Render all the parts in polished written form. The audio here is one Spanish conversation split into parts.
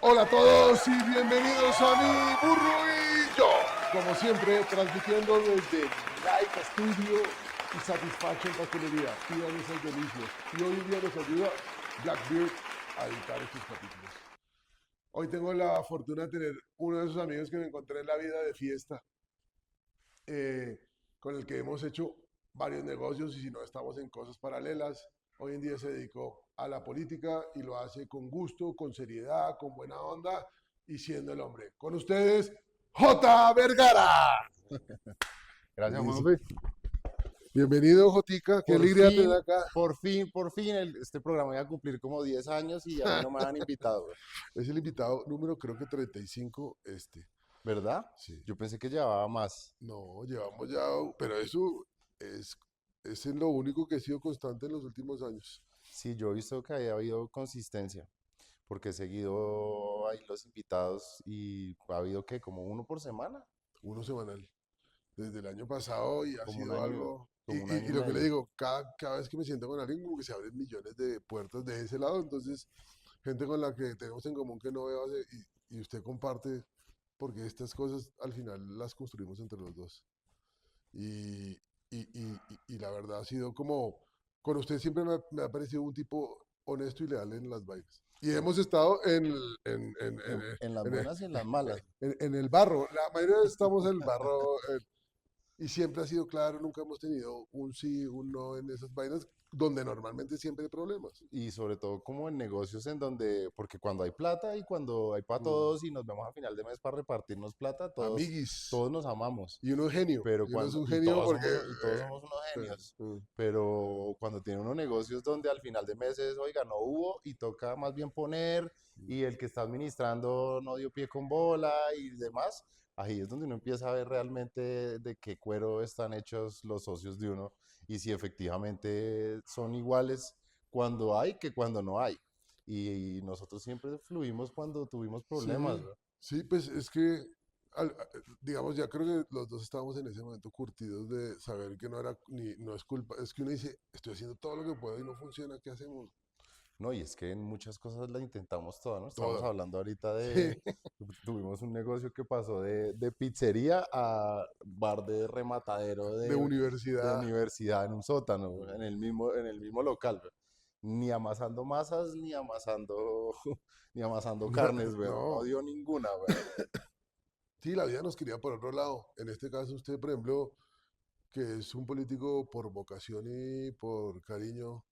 Hola a todos y bienvenidos a Mi Burro y Yo. Como siempre, transmitiendo desde Like Studio y Satisfaction Pastelería. Pidan esas delicias. Y hoy en día nos ayuda Blackbeard a editar estos capítulos. Hoy tengo la fortuna de tener uno de esos amigos que me encontré en la vida de fiesta, eh, con el que hemos hecho varios negocios y si no estamos en cosas paralelas. Hoy en día se dedicó a la política y lo hace con gusto, con seriedad, con buena onda y siendo el hombre. Con ustedes, J. Vergara. Gracias, Listo. Juanfe. Bienvenido, Jotica. Qué Por alegría tener fin, acá. este programa va a cumplir como 10 años y a mí no me han invitado, güey. Es el invitado número, creo que 35, este. ¿Verdad? Sí. Yo pensé que llevaba más. No, llevamos ya, pero eso es, es en lo único que he sido constante en los últimos años. Sí, yo he visto que había habido consistencia, porque he seguido ahí los invitados y ha habido que como uno por semana, Uno semanal. Desde el año pasado y ha sido algo. Y, como un año y y lo que le medio. digo, cada vez que me siento con alguien, como que se abren millones de puertas de ese lado. Entonces, gente con la que tenemos en común que no veo y usted comparte, porque estas cosas al final las construimos entre los dos. Y, y la verdad ha sido como, con usted siempre me ha parecido un tipo honesto y leal en las vainas. Y hemos estado En las en el, buenas y en las malas. en el barro. La mayoría estamos en el barro, y siempre ha sido claro, nunca hemos tenido un sí, un no en esas vainas, donde normalmente siempre hay problemas. Y sobre todo como en negocios en donde, porque cuando hay plata y cuando hay para Mm. todos y nos vemos a final de mes para repartirnos plata, Amiguis. todos nos amamos. Y uno es genio. Pero Y uno es cuando, un genio porque... y todos somos unos genios, mm. pero cuando tiene unos negocios donde al final de meses, oiga, no hubo y toca más bien poner y el que está administrando no dio pie con bola y demás, ahí es donde uno empieza a ver realmente de qué cuero están hechos los socios de uno y si efectivamente son iguales cuando hay que cuando no hay. Y nosotros siempre fluimos cuando tuvimos problemas, Sí, ¿no? sí, pues es que, digamos, ya creo que los dos estábamos en ese momento curtidos de saber que no era, ni, no es culpa, es que uno dice, estoy haciendo todo lo que puedo y no funciona, ¿qué hacemos? No, y es que en muchas cosas la intentamos todas, ¿no? Estamos Toda. hablando ahorita Sí, de, tuvimos un negocio que pasó de pizzería a bar de rematadero de de universidad. universidad en un sótano, Mm. en el mismo local, güey. Ni amasando masas, ni amasando, ni amasando carnes, güey. No No, dio ninguna, güey. sí, la vida nos quería por otro lado. En este caso, usted, por ejemplo, que es un político por vocación y por cariño,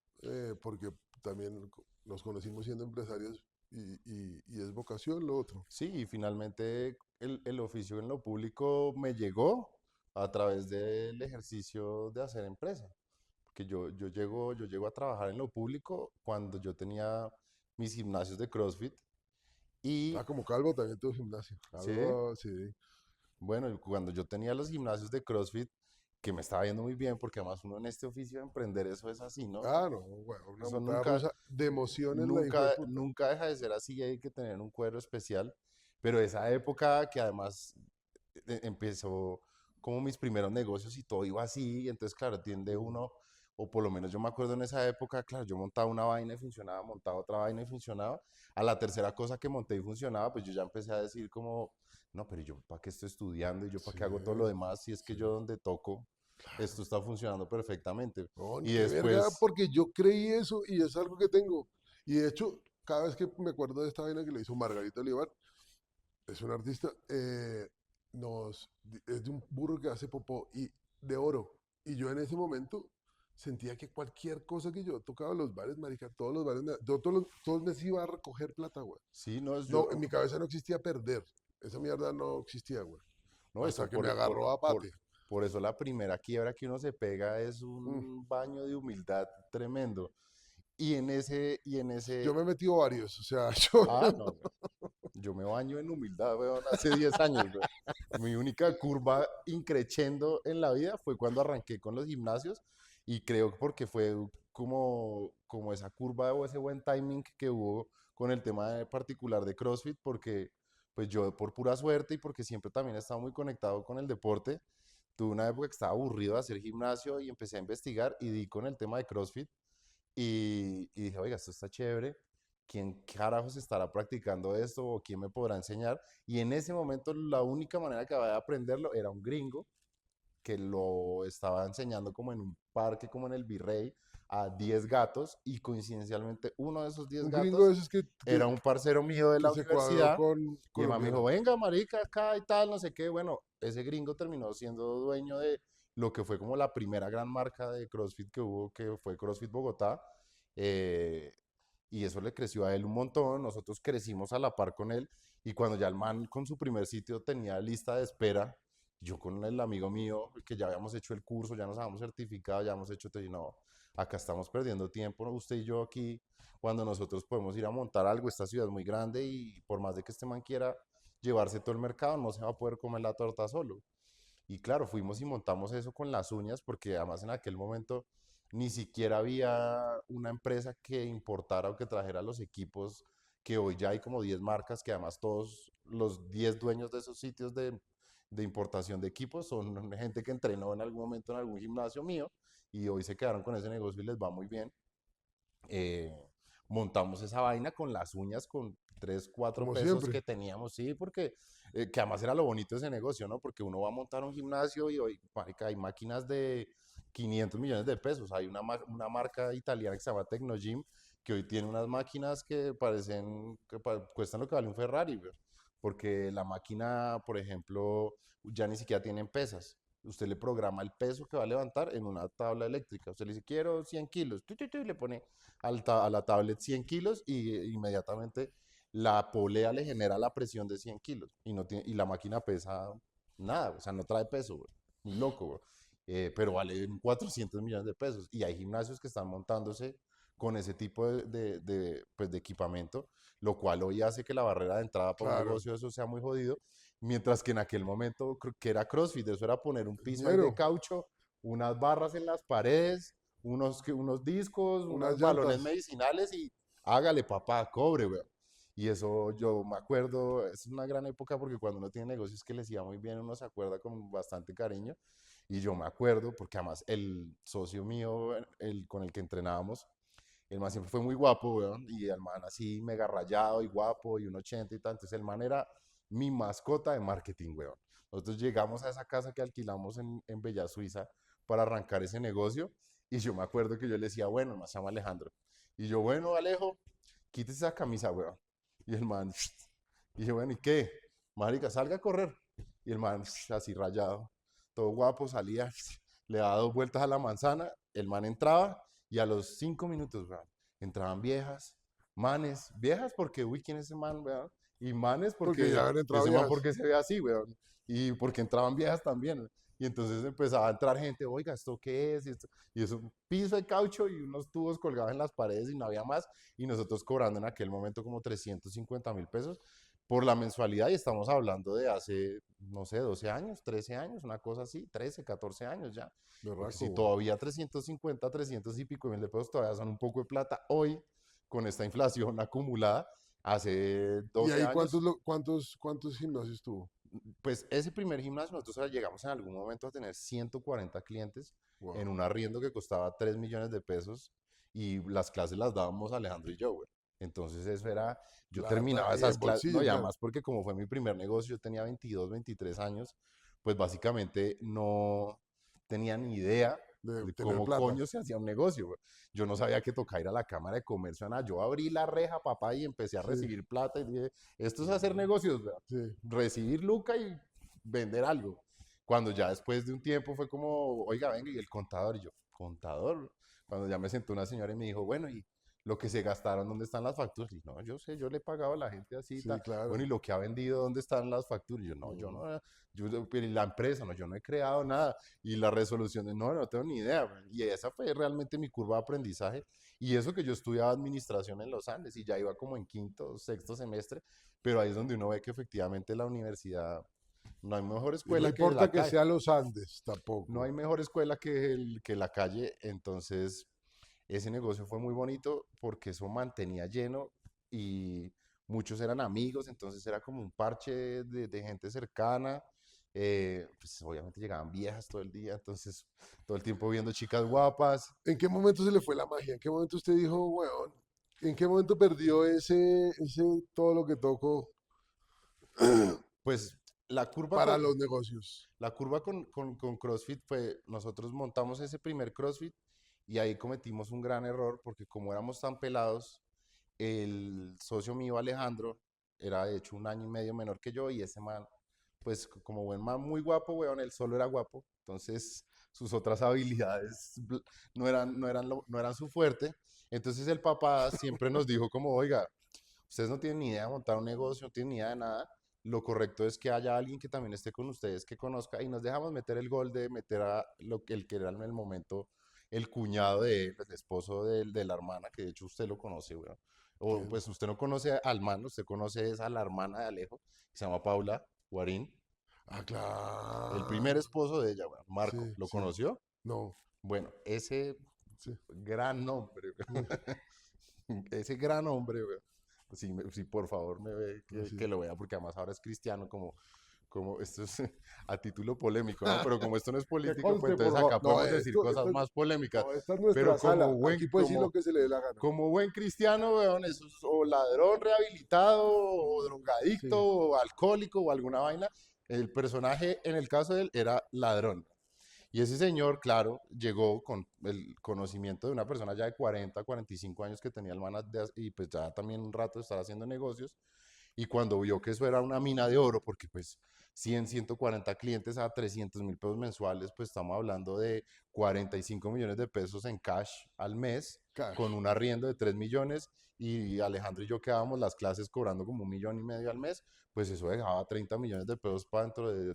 porque también nos conocimos siendo empresarios y es vocación lo otro. Sí, y finalmente el oficio en lo público me llegó a través del ejercicio de hacer empresa. Porque yo llego a trabajar en lo público cuando yo tenía mis gimnasios de CrossFit Ah, y, como calvo también tuvo gimnasio. sí, Algo así. bueno, y cuando yo tenía los gimnasios de CrossFit, que me estaba yendo muy bien, porque además uno en este oficio de emprender eso es así, ¿no? Ah, no, bueno, una Eso montaña rusa de emociones la hijo de puta. nunca deja de ser así, hay que tener un cuero especial, pero esa época que además empezó como mis primeros negocios y todo iba así, y entonces claro, tiende Mm. uno, o por lo menos yo me acuerdo en esa época, claro, yo montaba una vaina y funcionaba, montaba otra vaina y funcionaba, a la tercera cosa que monté y funcionaba, pues yo ya empecé a decir como, no, pero yo para qué estoy estudiando y yo para Sí, qué hago todo lo demás, si es que sí, yo donde toco, esto claro. está funcionando perfectamente. No, Y qué verga, después, porque yo creí eso y es algo que tengo. Y de hecho, cada vez que me acuerdo de esta vaina que le hizo Margarita Olivar, es un artista, es de un burro que hace popó y de oro. Y yo en ese momento sentía que cualquier cosa que yo tocaba en los bares, marica, todos los bares, todos me iba a recoger plata, güey. sí, no, es No, en yo, mi cabeza no existía perder. Esa mierda no existía, güey. no, Hasta eso, que me agarró a pate. por eso la primera quiebra que uno se pega es Mm. un baño de humildad tremendo. Y en Yo ese, me he metido varios, o sea, yo... no, güey, yo me baño en humildad, weón, hace 10 años, güey. Mi única curva increciendo en la vida fue cuando arranqué con los gimnasios y creo porque fue como esa curva o ese buen timing que hubo con el tema particular de CrossFit, porque pues yo por pura suerte y porque siempre también he estado muy conectado con el deporte, tuve una época que estaba aburrido de hacer gimnasio y empecé a investigar y di con el tema de CrossFit y dije, oiga, esto está chévere. ¿quién carajos estará practicando esto o quién me podrá enseñar? Y en ese momento la única manera que había de aprenderlo era un gringo que lo estaba enseñando como en un parque, como en el Virrey, a 10 gatos y coincidencialmente uno de esos 10 Un gringo de gatos esos era un parcero mío de que la se cuadró universidad con y el man me dijo, colombiano. venga, marica, acá y tal, no sé qué. Bueno, ese gringo terminó siendo dueño de lo que fue como la primera gran marca de CrossFit que hubo, que fue CrossFit Bogotá. eh, y eso le creció a él un montón, nosotros crecimos a la par con él y cuando ya el man con su primer sitio tenía lista de espera, yo con el amigo mío que ya habíamos hecho el curso, ya nos habíamos certificado, ya hemos hecho todo y no, acá estamos perdiendo tiempo, ¿no? Usted y yo aquí, cuando nosotros podemos ir a montar algo, esta ciudad es muy grande y por más de que este man quiera llevarse todo el mercado, no se va a poder comer la torta solo. Y claro, fuimos y montamos eso con las uñas, porque además en aquel momento ni siquiera había una empresa que importara o que trajera los equipos, que hoy ya hay como 10 marcas, que además todos los 10 dueños de esos sitios de importación de equipos son gente que entrenó en algún momento en algún gimnasio mío y hoy se quedaron con ese negocio y les va muy bien. eh, Montamos esa vaina con las uñas, con 3 4 Como pesos siempre. que teníamos, sí, porque que además era lo bonito de ese negocio, ¿no? Porque uno va a montar un gimnasio y hoy, marica, hay máquinas de 500 millones de pesos. Hay una marca italiana que se llama Tecnogym, que hoy tiene unas máquinas que parecen, que cuestan lo que vale un Ferrari, güey. Porque la máquina, por ejemplo, ya ni siquiera tienen pesas. Usted le programa el peso que va a levantar en una tabla eléctrica. Usted le dice, quiero 100 kilos. Y le pone a la tablet 100 kilos y inmediatamente la polea le genera la presión de 100 kilos y, no tiene, y la máquina pesa nada, o sea, no trae peso, güey, ni loco, güey. Pero vale 400 millones de pesos y hay gimnasios que están montándose con ese tipo pues de equipamiento, lo cual hoy hace que la barrera de entrada para un Claro. negocio de eso sea muy jodido, mientras que en aquel momento que era CrossFit, eso era poner un piso ahí de Ñero, caucho, unas barras en las paredes, unos discos, unas unos balones llantas. medicinales y hágale papá, cobre, weón. Y eso yo me acuerdo, es una gran época porque cuando uno tiene negocios que les iba muy bien, uno se acuerda con bastante cariño. Y yo me acuerdo, porque además el socio mío, el con el que entrenábamos, el man siempre fue muy guapo, weón, y el man así mega rayado y guapo y un 80 y tal. Entonces el man era mi mascota de marketing, weón. Nosotros llegamos a esa casa que alquilamos en Bella Suiza para arrancar ese negocio y yo me acuerdo que yo le decía, bueno, el man se llama Alejandro. Y yo, bueno, Alejo, quítese esa camisa, weón. Y el man, y yo, bueno, ¿y qué? Marica, salga a correr. Y el man, así rayado, todo guapo, salía, le daba 2 vueltas a la manzana, el man entraba y a los 5 minutos, weón, entraban viejas, manes, viejas porque, uy, ¿quién es ese man, weón? Y manes Porque ya porque, habían entrado ese man viejas. porque se ve así, weón. Y porque entraban viejas también. Y entonces empezaba a entrar gente, oiga, ¿esto qué es? Y eso, un piso de caucho y unos tubos colgados en las paredes y no había más. Y nosotros cobrando en aquel momento como 350.000 pesos por la mensualidad. Y estamos hablando de hace, no sé, 12 años, 13 años, una cosa así, 13 14 años ya. Porque Berraco, si weón. todavía 350 300 y pico mil de pesos todavía son un poco de plata, hoy con esta inflación acumulada, hace ¿Y 12 ahí años, cuántos gimnasios tuvo? pues ese primer gimnasio nosotros llegamos en algún momento a tener 140 clientes en Wow. un arriendo que costaba 3 millones de pesos y las clases las dábamos Alejandro y yo, güey. Entonces eso era, yo Plata terminaba y esas en clases, no, bolsillo, y claro. además porque como fue mi primer negocio, yo tenía 22 23 años, pues básicamente no tenía ni idea De de tener cómo plata. coño se hacía un negocio, güey. Yo no sabía que tocaba ir a la Cámara de Comercio, nada. Yo abrí la reja, papá, y empecé a Sí, recibir plata y dije, esto es hacer negocios, güey. sí. Recibir Luca y vender algo. Cuando ya después de un tiempo fue como, oiga, venga, y el contador, y yo, contador. Cuando ya me sentó una señora y me dijo, bueno, y lo que se gastaron, ¿dónde están las facturas? Y no, yo sé, yo le he pagado a la gente así y Sí, tal. Bueno, claro. y lo que ha vendido, ¿dónde están las facturas? Y yo, no, yo Ujú. no, pero y la empresa, no, yo no he creado nada. Y la resolución, no, no tengo ni idea. Güey. Y esa fue realmente mi curva de aprendizaje. Y eso que yo estudiaba administración en los Andes y ya iba como en quinto, sexto semestre, pero ahí es donde uno ve que efectivamente la universidad no hay mejor Y no escuela que importa la que calle. sea los Andes, No tampoco. hay mejor escuela que, que la calle. Entonces, ese negocio fue muy bonito porque eso mantenía lleno y muchos eran amigos. Entonces, era como un parche de gente cercana. Pues obviamente llegaban viejas todo el día. Entonces, todo el tiempo viendo chicas guapas. ¿En qué momento se le fue la magia? ¿En qué momento usted dijo, weón? ¿En qué momento perdió ese todo lo que tocó Pues la curva para con, los negocios? la curva con CrossFit fue, nosotros montamos ese primer CrossFit y ahí cometimos un gran error porque como éramos tan pelados, el socio mío Alejandro era de hecho un año y medio menor que yo y ese man, pues como buen man muy guapo, weón, él solo era guapo, entonces sus otras habilidades no eran su fuerte. Entonces el papá siempre nos dijo como, oiga, ustedes no tienen ni idea de montar un negocio, no tienen ni idea de nada. Lo correcto es que haya alguien que también esté con ustedes, que conozca, y nos dejamos meter el gol de meter a lo que el que era en el momento el cuñado de él, el esposo de la hermana, que de hecho usted lo conoce, weón. O ¿Quién? pues usted no conoce al man, usted conoce es a la hermana de Alejo, que se llama Paula Guarín, Ah, el primer claro. esposo de ella, weón, Marco. Sí, ¿Lo sí. conoció? No, Bueno, ese sí. gran nombre, Mm, ese gran hombre, weón. Sí, sí, por favor, me ve sí. que lo vea, porque además ahora es cristiano, como esto es a título polémico, ¿no? Pero como esto no es Que político, pues conste, por entonces favor. acá No, podemos decir cosas más polémicas. no, esta es Pero nuestra sala. Aquí puede decir lo que se le dé la gana. como buen cristiano, weón, eso es o ladrón rehabilitado, o drogadicto, Sí. o alcohólico, o alguna vaina. El personaje, en el caso de él, era ladrón. Y ese señor, claro, llegó con el conocimiento de una persona ya de 40, 45 años que tenía el man y pues ya también un rato de estar haciendo negocios. Y cuando vio que eso era una mina de oro, porque pues 100, 140 clientes a 300.000 pesos mensuales, pues estamos hablando de 45 millones de pesos en cash al mes, con Cash. un arriendo de 3 millones, y Alejandro y yo quedábamos las clases cobrando como 1,5 millones al mes, pues eso dejaba 30 millones de pesos para dentro de,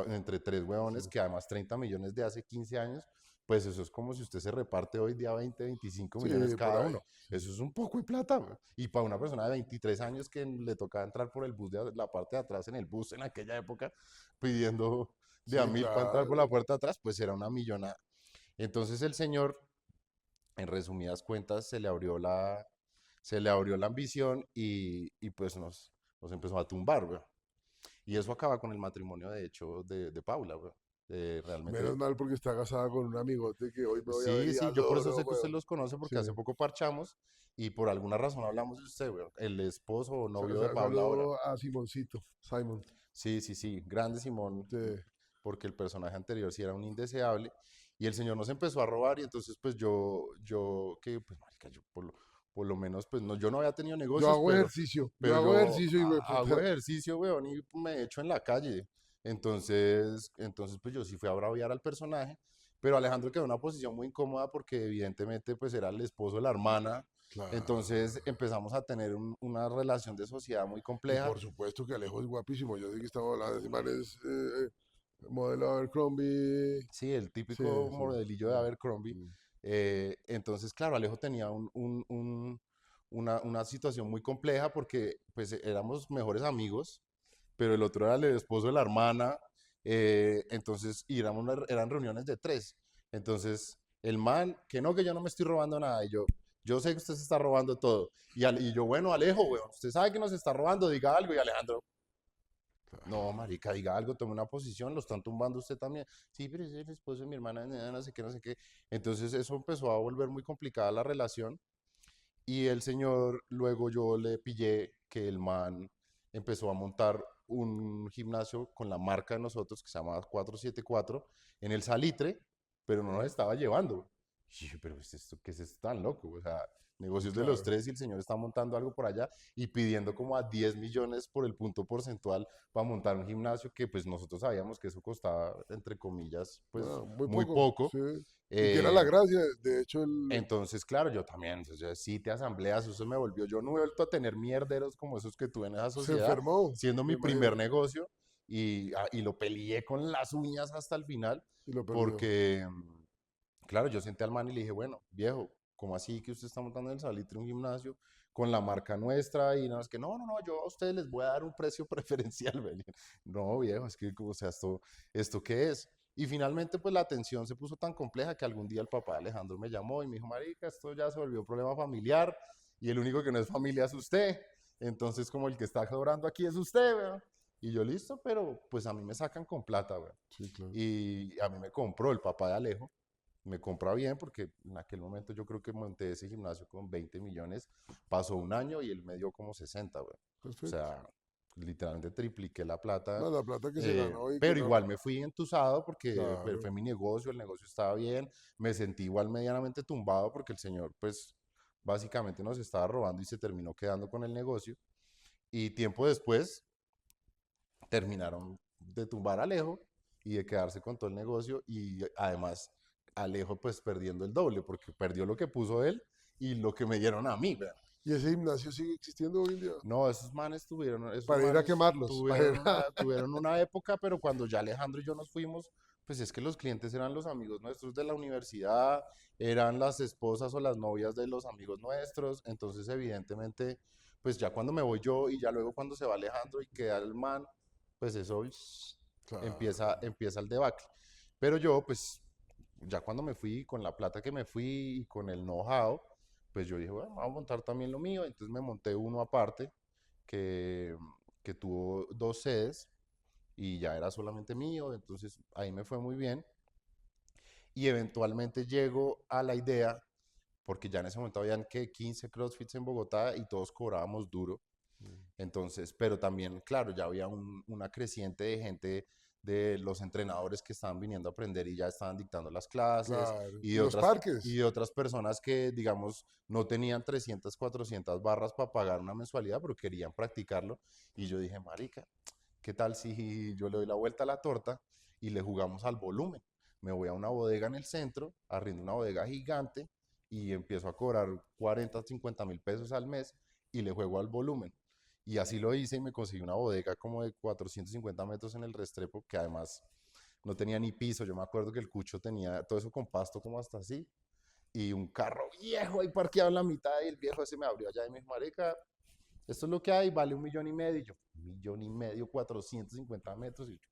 entre tres huevones, Sí, que además 30 millones de hace 15 años, pues eso es como si usted se reparte hoy día 20, 25 millones sí, por cada ahí. uno. Eso es un poco de plata, güey. Y para una persona de 23 años que le tocaba entrar por el bus de la parte de atrás en el bus en aquella época, pidiendo de a Sí, 1.000 para entrar por la claro. puerta de atrás, pues era una millonada. Entonces el señor, en resumidas cuentas, se le abrió la ambición y pues nos empezó a tumbar, güey. Y eso acaba con el matrimonio, de hecho, de Paula, güey. Menos Realmente, mal porque está casada con un amigote que hoy me voy a ver sí, y sí, yo por eso adoro, sé que usted weón. los conoce porque Sí. hace poco parchamos y por alguna razón hablamos de usted, güey. El esposo o novio de Paula ahora. Saludo a Simoncito, Simon. Sí, sí, sí, grande Simón, Sí, porque el personaje anterior sí era un indeseable y el señor nos empezó a robar y entonces pues que pues marica, yo por lo menos pues no, yo no había tenido negocios, yo pero hago yo ejercicio y hago puta. ejercicio, weón, y me echo en la calle. Entonces pues yo sí fui a braviar al personaje, pero Alejandro quedó en una posición muy incómoda porque evidentemente pues era el esposo de la hermana, entonces Claro. empezamos a tener una relación de sociedad muy Y compleja. por supuesto que Alejo es guapísimo. Yo sé que estamos hablando, ese man es modelo Abercrombie. Sí, el Sí, típico sí. modelillo de Mm, Abercrombie. mm. Entonces, claro, Alejo tenía una situación muy compleja porque pues éramos mejores amigos, pero el otro era el esposo de la hermana, entonces y eran reuniones de tres. Entonces, el man, que yo no me estoy robando nada, y yo sé que usted se está robando todo. Y yo, bueno, Alejo, weón, usted sabe que nos está robando, diga algo, y Alejandro, no, marica, diga algo, tome una posición, lo están tumbando usted también. Sí, pero ese es el esposo de mi hermana, no sé qué, no sé qué. Entonces eso empezó a volver muy complicada la relación y el señor, luego yo le pillé que el man empezó a montar un gimnasio con la marca de nosotros que se llama 474 en el Salitre, pero no nos estaba llevando. Y yo, pero ¿qué es esto tan loco? O sea, negocios de los Claro. tres y el señor está montando algo por allá y pidiendo como a 10 millones por el punto porcentual para montar un gimnasio que pues nosotros sabíamos que eso costaba, entre comillas, pues No, muy muy poco, poco. sí. Y que era la Eh, gracia, de hecho, entonces, claro, yo también, o sea, sí te asambleas, eso me volvió, yo no he vuelto a tener mierderos como esos que tuve en esa se sociedad, enfermó, siendo me mi primer imagino, negocio, y lo peleé con las uñas hasta el final, y lo perdió. porque, claro, yo senté al man y le dije, bueno, viejo, ¿cómo así que usted está montando en el Salitre un gimnasio con la marca nuestra? Y no, es que no, yo a ustedes les voy a dar un precio preferencial, ¿verdad? No, viejo, es que, o sea, ¿esto qué es? Y finalmente, pues la atención se puso tan compleja que algún día el papá de Alejandro me llamó y me dijo, marica, esto ya se volvió un problema familiar y el único que no es familia es usted. Entonces, como el que está cobrando aquí es usted, ¿verdad? Y yo, listo, pero pues a mí me sacan con plata, ¿verdad? Sí, claro. Y a mí me compró el papá de Alejo me compra bien porque en aquel momento yo creo que monté ese gimnasio con 20 millones, pasó un año y él me dio como 60, güey. O Perfecto. sea, literalmente tripliqué la plata, No, la plata que se ganó y que pero no. igual me fui entusado porque Claro. fue mi negocio, el negocio estaba bien, me sentí igual medianamente tumbado porque el señor pues básicamente nos estaba robando y se terminó quedando con el negocio. Y tiempo después terminaron de tumbar a Alejo y de quedarse con todo el negocio y además Alejo pues perdiendo el doble porque perdió lo que puso él y lo que me dieron a mí, ¿verdad? ¿Y ese gimnasio sigue existiendo hoy en día? No, esos Para ir a manes quemarlos, para ir a... tuvieron una época, pero cuando ya Alejandro y yo nos fuimos, pues es que los clientes eran los amigos nuestros de la universidad, eran las esposas o las novias de los amigos nuestros, entonces evidentemente, pues ya cuando me voy yo y ya luego cuando se va Alejandro y queda el man, pues eso Claro. empieza el debacle. Pero yo, pues ya cuando me fui, con la plata que me fui y con el know-how, pues yo dije, bueno, vamos a montar también lo mío. Entonces me monté uno aparte que, que tuvo dos sedes y ya era solamente mío. Entonces ahí me fue muy bien. Y eventualmente llego a la idea, porque ya en ese momento habían que 15 CrossFits en Bogotá y todos cobrábamos duro. Entonces, pero también, claro, ya había una creciente de gente de los entrenadores que estaban viniendo a aprender y ya estaban dictando las clases Claro. Y los parques. y de otras personas que, digamos, no tenían 300 400 barras para pagar una mensualidad, pero querían practicarlo. Y yo dije, marica, ¿qué tal si yo le doy la vuelta a la torta y le jugamos al volumen? Me voy a una bodega en el centro, arriendo una bodega gigante y empiezo a cobrar 40 50.000 pesos al mes y le juego al volumen. Y así lo hice y me conseguí una bodega como de 450 metros en el Restrepo, que además no tenía ni piso. Yo me acuerdo que el cucho tenía todo eso con pasto como hasta así. Y un carro viejo ahí parqueado en la mitad y el viejo ese me abrió allá y me dijo, marica, esto es lo que hay, vale 1,5 millones. Y yo, 1,5 millones, 450 metros. Y yo,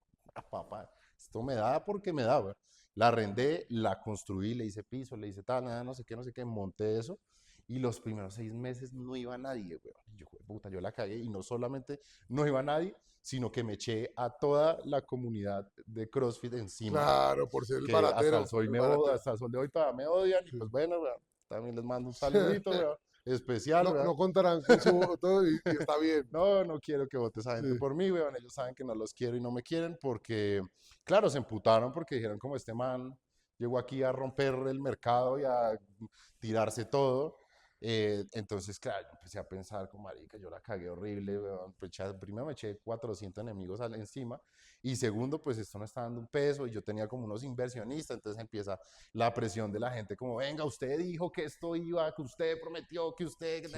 papá, esto me da porque me da, güey. La arrendé, la construí, le hice piso, le hice tal, nada, no sé qué, no sé qué, monté eso. Y los primeros 6 meses no iba nadie, güey. Y yo, puta, yo la cagué. Y no solamente no iba nadie, sino que me eché a toda la comunidad de CrossFit encima, Claro, por ser el que hasta baratero. El me baratero. hasta el sol de hoy todavía me odian. Y pues Sí. bueno, weón, también les mando un saludito, weón, especial, No, weón. no contarán con su voto y está bien. No, no quiero que vote esa gente Sí. por mí, weón. Ellos saben que no los quiero y no me quieren porque, claro, se emputaron porque dijeron como este man llegó aquí a romper el mercado y a tirarse todo. Entonces, claro, yo empecé a pensar como, marica, yo la cagué horrible, weón. Pues, primero me eché 400 enemigos encima y segundo, pues esto no está dando un peso y yo tenía como unos inversionistas, entonces empieza la presión de la gente como, venga, usted dijo que esto iba, que usted prometió, que usted, Sí.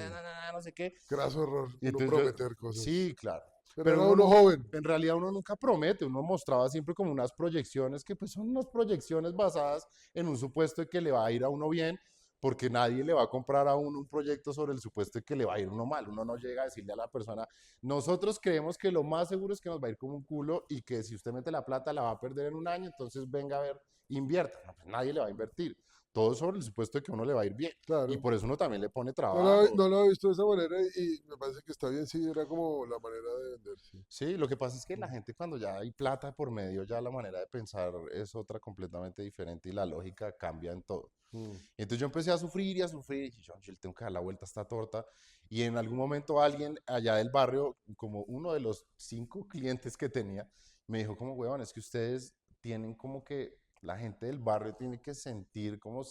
no sé qué. Graso error, Y uno entonces yo, prometer cosas. sí, claro. Pero Pero era uno uno no, joven. en realidad uno nunca promete, uno mostraba siempre como unas proyecciones que pues son unas proyecciones basadas en un supuesto de que le va a ir a uno bien, porque nadie le va a comprar a uno un proyecto sobre el supuesto de que le va a ir uno mal. Uno no llega a decirle a la persona, nosotros creemos que lo más seguro es que nos va a ir como un culo y que si usted mete la plata la va a perder en un año, entonces venga a ver, invierta. No, pues nadie le va a invertir. Todo sobre el supuesto de que uno le va a ir bien. Y Claro. por eso uno también le pone No lo, trabajo. no lo he visto de esa manera y me parece que está bien, sí, era como la manera de vender, sí. Sí, lo que pasa es que la Mm, gente cuando ya hay plata por medio, ya la manera de pensar es otra completamente diferente y la lógica cambia en todo. mm. Entonces yo empecé a sufrir y a sufrir y yo le tengo que dar la vuelta a esta torta y en algún momento alguien allá del barrio, como uno de los 5 clientes que tenía, me dijo como, huevón, es que ustedes tienen como que, la gente del barrio tiene que sentir como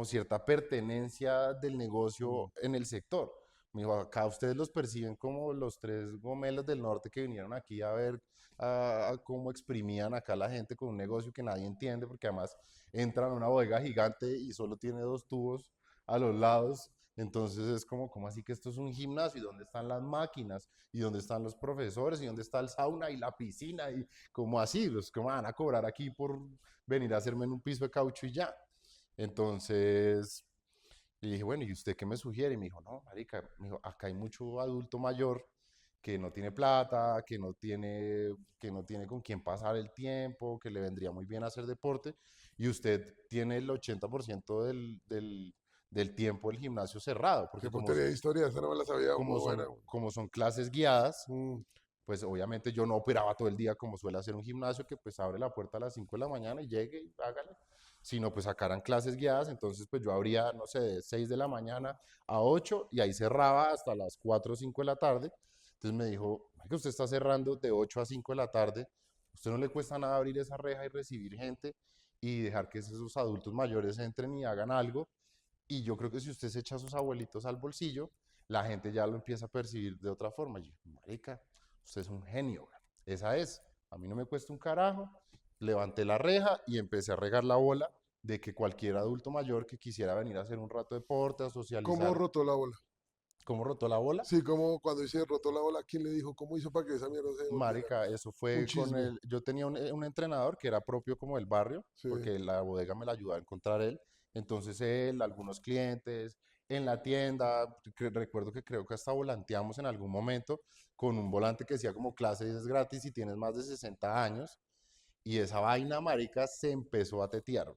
cierta pertenencia del Mm. negocio en el sector. Me dijo, acá ustedes los perciben como los tres gomelos del norte que vinieron aquí a ver a cómo exprimían acá la gente con un negocio que nadie entiende, porque además entran a una bodega gigante y solo tiene dos tubos a los lados. Entonces es como así que esto es un gimnasio y dónde están las máquinas y dónde están los profesores y dónde está el sauna y la piscina y como así, los que me van a cobrar aquí por venir a hacerme en un piso de caucho y ya. Entonces, y dije, bueno, ¿y usted qué me sugiere? Y me dijo, no, marica, me dijo, acá hay mucho adulto mayor que no tiene plata, que no tiene con quién pasar el tiempo, que le vendría muy bien hacer deporte, y usted tiene el 80% del tiempo del gimnasio cerrado, Qué porque puntería de historia, esa no me la sabía, muy como buena. son, como son clases guiadas, Mm. pues obviamente yo no operaba todo el día como suele hacer un gimnasio que pues abre la puerta a las 5 de la mañana y llegue y hágale. sino pues sacaran clases guiadas. Entonces pues yo abría, no sé, de 6 de la mañana a 8 y ahí cerraba hasta las 4 o 5 de la tarde. Entonces me dijo, que usted está cerrando de 8 a 5 de la tarde, usted no le cuesta nada abrir esa reja y recibir gente y dejar que esos adultos mayores entren y hagan algo. Y yo creo que si usted se echa a sus abuelitos al bolsillo, la gente ya lo empieza a percibir de otra forma. Y yo, marica, usted es un genio, güey. Esa es. A mí no me cuesta un carajo. Levanté la reja y empecé a regar la bola de que cualquier adulto mayor que quisiera venir a hacer un rato de deporte, a ¿Cómo socializar, rotó la bola? ¿cómo rotó la bola? Sí, como cuando dice rotó la bola, ¿quién le dijo? ¿Cómo hizo para que esa mierda se volviera Marica, eso un fue con chisme? el, yo tenía un entrenador que era propio como del barrio, Sí. porque la bodega me la ayudaba a encontrar él. Entonces él, algunos clientes, en la tienda, recuerdo que creo que hasta volanteamos en algún momento con un volante que decía como clases gratis si tienes más de 60 años. Y esa vaina, marica, se empezó a tetear.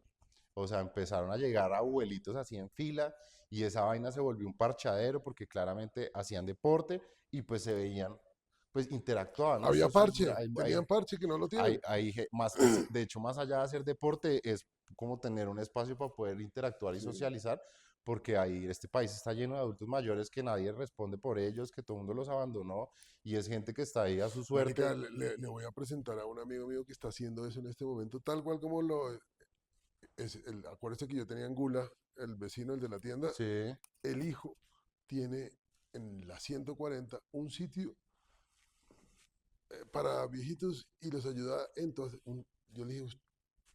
O sea, empezaron a llegar abuelitos así en fila y esa vaina se volvió un parchadero porque claramente hacían deporte y pues se veían, pues interactuaban, ¿no? Había parche, Hay, tenían parche que no lo hay, tienen. más, de hecho, más allá de hacer deporte, es como tener un espacio para poder interactuar y Sí. socializar, porque ahí este país está lleno de adultos mayores que nadie responde por ellos, que todo el mundo los abandonó y es gente que está ahí a su Marica, suerte. le voy a presentar a un amigo mío que está haciendo eso en este momento, tal cual como lo es. Acuérdese que yo tenía en Gula, el vecino, el de la tienda, Sí, el hijo tiene en la 140 un sitio para viejitos y los ayuda. Entonces, yo le dije,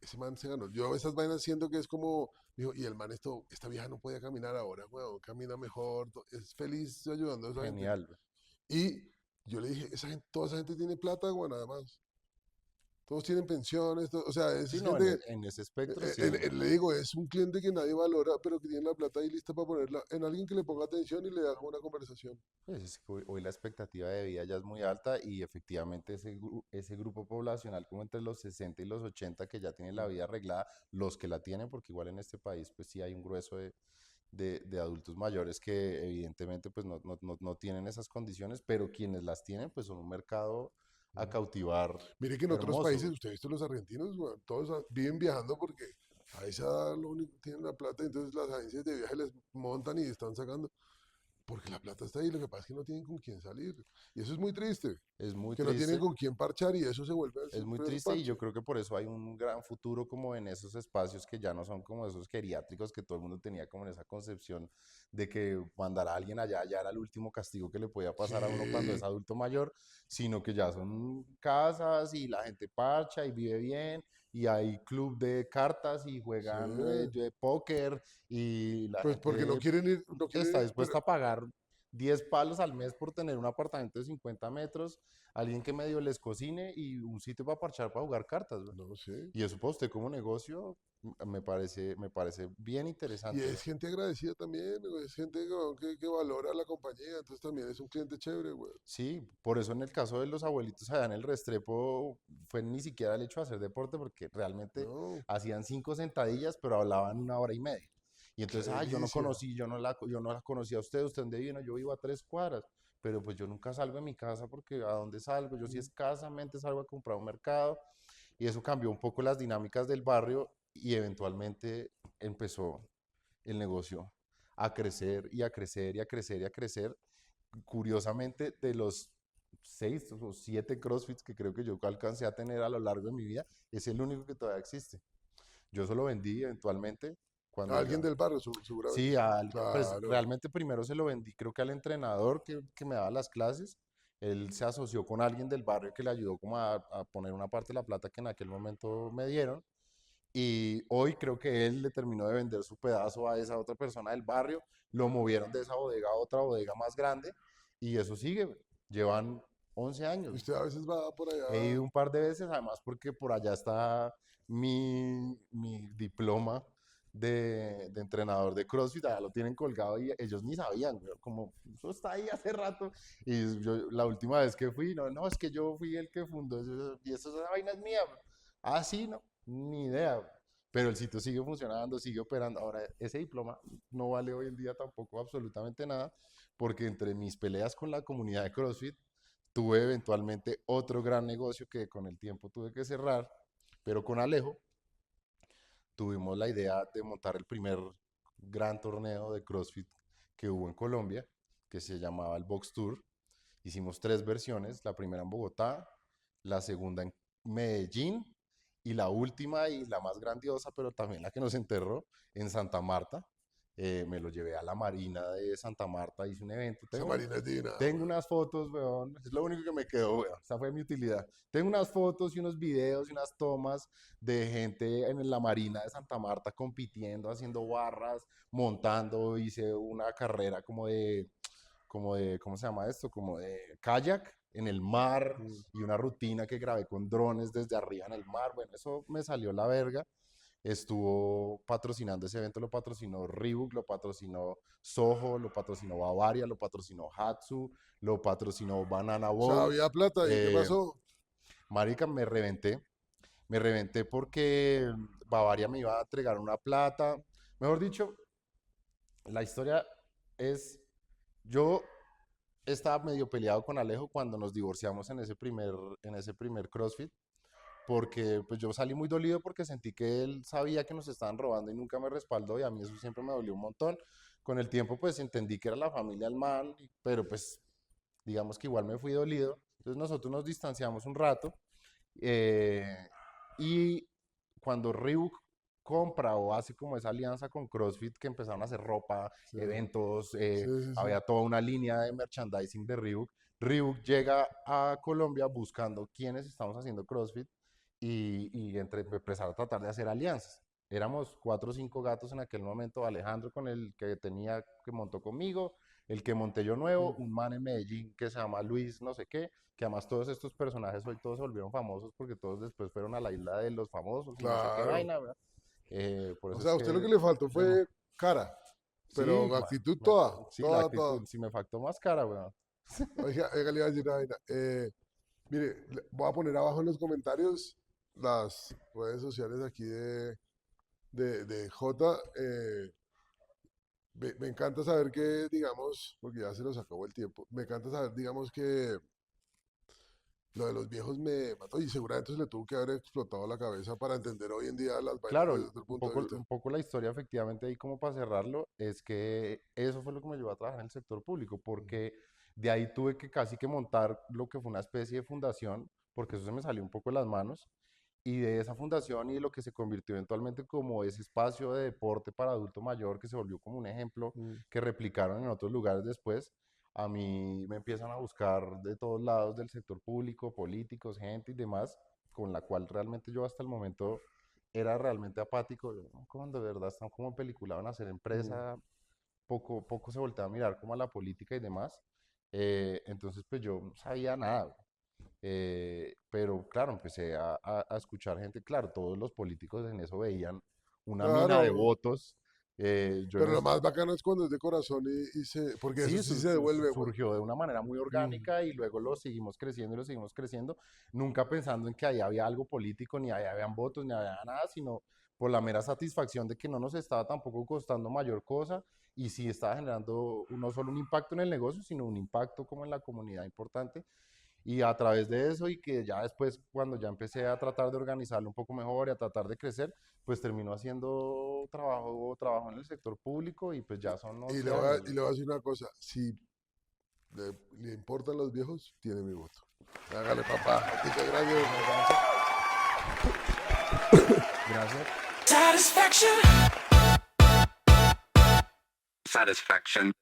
ese man se ganó. Yo esas vainas siento que es como, dijo, y el man esta vieja no podía caminar ahora, weón, camina mejor, es feliz ayudando a esa gente. genial. Y yo le dije, toda esa gente tiene plata, weón, además. Todos tienen pensiones, o sea, Sí, es no, gente en ese espectro sí. le digo, es un cliente que nadie valora, pero que tiene la plata ahí lista para ponerla en alguien que le ponga atención y le haga una conversación. Pues es que hoy la expectativa de vida ya es muy alta y efectivamente ese grupo poblacional como entre los 60 y los 80 que ya tiene la vida arreglada, los que la tienen, porque igual en este país pues sí hay un grueso de adultos mayores que evidentemente pues no tienen esas condiciones, pero quienes las tienen pues son un mercado a cautivar Mire que en otros países, hermoso. usted ha visto los argentinos, weón, todos viven viajando porque a esa edad lo único que tienen la plata, entonces las agencias de viaje les montan y están sacando, porque la plata está ahí, lo que pasa es que no tienen con quién salir. Y eso es muy triste, Es muy que no tienen triste. con quién parchar y eso se vuelve Es muy siempre un triste y yo parche. creo que por eso hay un gran futuro como en esos espacios que ya no son como esos geriátricos que todo el mundo tenía como en esa concepción de que mandar a alguien allá ya era el último castigo que le podía pasar a uno cuando es Sí, adulto mayor, sino que ya son casas y la gente parcha y vive bien y hay club de cartas y sí. juegan de póker y la Pues porque no gente quieren ir, no quieren está ir, pero dispuesta a pagar 10 palos al mes por tener un apartamento de 50 metros, alguien que medio les cocine y un sitio para parchar, para jugar cartas, güey. no sé. Y eso para usted como negocio me parece bien Y interesante, es güey. gente agradecida también, güey, es gente weón, que valora la compañía, entonces también es un cliente chévere, güey. Sí, por eso en el caso de los abuelitos allá en el Restrepo fue ni siquiera el hecho de hacer deporte, porque realmente No, hacían 5 sentadillas, pero hablaban 1 hora y media. Y qué entonces, yo no delicia. conocí, yo no la conocía a usted, ¿usted dónde vino? Yo vivo a 3 cuadras, pero pues yo nunca salgo de mi casa porque ¿a dónde salgo? Yo sí Mm. escasamente salgo a comprar un mercado y eso cambió un poco las dinámicas del barrio y eventualmente empezó el negocio a crecer y a crecer y a crecer y a crecer. Curiosamente, de los 6 o 7 CrossFits que creo que yo alcancé a tener a lo largo de mi vida, es el único que todavía existe. Yo solo vendí eventualmente A cuando alguien ya. del barrio, seguramente. Sí, pues Claro. realmente primero se lo vendí, creo que al entrenador que me daba las clases. Él se asoció con alguien del barrio que le ayudó como a poner una parte de la plata que en aquel momento me dieron. Y hoy creo que él le terminó de vender su pedazo a esa otra persona del barrio, lo movieron de esa bodega a otra bodega más grande y eso sigue, güey. Llevan 11 Y años. usted a veces va por allá. He ido un par de veces, además porque por allá está mi diploma de entrenador de CrossFit, allá lo tienen colgado y ellos ni sabían, güey, como eso está ahí hace rato. Y yo la última vez que fui, no, es que yo fui el que fundó eso, y eso, esa vaina es mía, güey. Ah, sí, no, ni idea, güey. Pero el sitio sigue funcionando, sigue operando. Ahora, ese diploma no vale hoy en día tampoco absolutamente nada, porque entre mis peleas con la comunidad de CrossFit, tuve eventualmente otro gran negocio que con el tiempo tuve que cerrar, pero con Alejo tuvimos la idea de montar el primer gran torneo de CrossFit que hubo en Colombia, que se llamaba el Box Tour. Hicimos 3 versiones, la primera en Bogotá, la segunda en Medellín y la última y la más grandiosa, pero también la que nos enterró, en Santa Marta. Me lo llevé a la Marina de Santa Marta, hice un evento. Esa marina es divina, Tengo weón. unas fotos, weón, es lo único que me quedó, weón. Esa fue mi utilidad. Tengo unas fotos y unos videos y unas tomas de gente en la Marina de Santa Marta compitiendo, haciendo barras, montando. Hice una carrera ¿cómo se llama esto? Como de kayak en el mar Mm. y una rutina que grabé con drones desde arriba en el mar. Bueno, eso me salió la verga. Estuvo patrocinando ese evento, lo patrocinó Reebok, lo patrocinó Soho, lo patrocinó Bavaria, lo patrocinó Hatsu, lo patrocinó Banana O sea, Boat. había plata, ¿y qué Eh, pasó? Marica, me reventé porque Bavaria me iba a entregar una plata. Mejor dicho, la historia es, yo estaba medio peleado con Alejo cuando nos divorciamos en ese primer CrossFit, porque pues yo salí muy dolido porque sentí que él sabía que nos estaban robando y nunca me respaldó y a mí eso siempre me dolió un montón. Con el tiempo pues entendí que era la familia del man, pero pues digamos que igual me fui dolido. Entonces nosotros nos distanciamos un rato eh, y cuando Reebok compra o hace como esa alianza con CrossFit que empezaron a hacer ropa, Sí, eventos, sí, sí, sí. había toda una línea de merchandising de Reebok. Reebok llega a Colombia buscando quienes estamos haciendo CrossFit y entre empezar a tratar de hacer alianzas. Éramos 4 o 5 gatos en aquel momento, Alejandro con el que montó conmigo, el que monté yo nuevo, Mm. un man en Medellín que se llama Luis no sé qué, que además todos estos personajes hoy todos se volvieron famosos porque todos después fueron a la isla de los famosos y no sé qué Claro. vaina, ¿verdad? Por O eso sea, es a usted lo que que le faltó tenemos... fue cara, Sí, pero actitud toda, sí, la toda, toda. actitud, sí me factó más cara, weón. Oiga, le iba a decir una vaina. Mire, voy a poner abajo en los comentarios las redes sociales aquí de Jota. Me encanta saber que, digamos, porque ya se nos acabó el tiempo, me encanta saber, digamos, que lo de los viejos me mató y seguramente se le tuvo que haber explotado la cabeza para entender hoy en día las vainas Claro, desde otro un punto de poco, vista. un poco la historia efectivamente ahí como para cerrarlo, es que eso fue lo que me llevó a trabajar en el sector público, porque de ahí tuve que casi que montar lo que fue una especie de fundación, porque eso se me salió un poco de las manos, y de esa fundación y de lo que se convirtió eventualmente como ese espacio de deporte para adulto mayor, que se volvió como un ejemplo Mm. que replicaron en otros lugares después, a mí me empiezan a buscar de todos lados del sector público, políticos, gente y demás, con la cual realmente yo hasta el momento era realmente apático, ¿no? Cuando de verdad están como peliculados en hacer Mm. empresa, poco se voltea a mirar como a la política y demás. Entonces, pues yo no sabía nada. Pero claro, empecé a escuchar gente, claro, todos los políticos en eso veían una mina de Claro, votos. Yo en pero lo eso, más bacano es cuando es de corazón porque eso sí, sí se devuelve, güey. surgió de una manera muy Mm. orgánica y luego lo seguimos creciendo y lo seguimos creciendo, nunca pensando en que ahí había algo político, ni ahí habían votos, ni había nada, sino por la mera satisfacción de que no nos estaba tampoco costando mayor cosa y sí estaba generando no solo un impacto en el negocio, sino un impacto como en la comunidad importante. Y a través de eso y que ya después, cuando ya empecé a tratar de organizarlo un poco mejor y a tratar de crecer, pues terminó haciendo trabajo en el sector público y pues ya son Y 11 años. le voy a decir una cosa, si le importan los viejos, tiene mi voto. Hágale, papá. Muchas gracias. Gracias. Satisfaction. Satisfaction.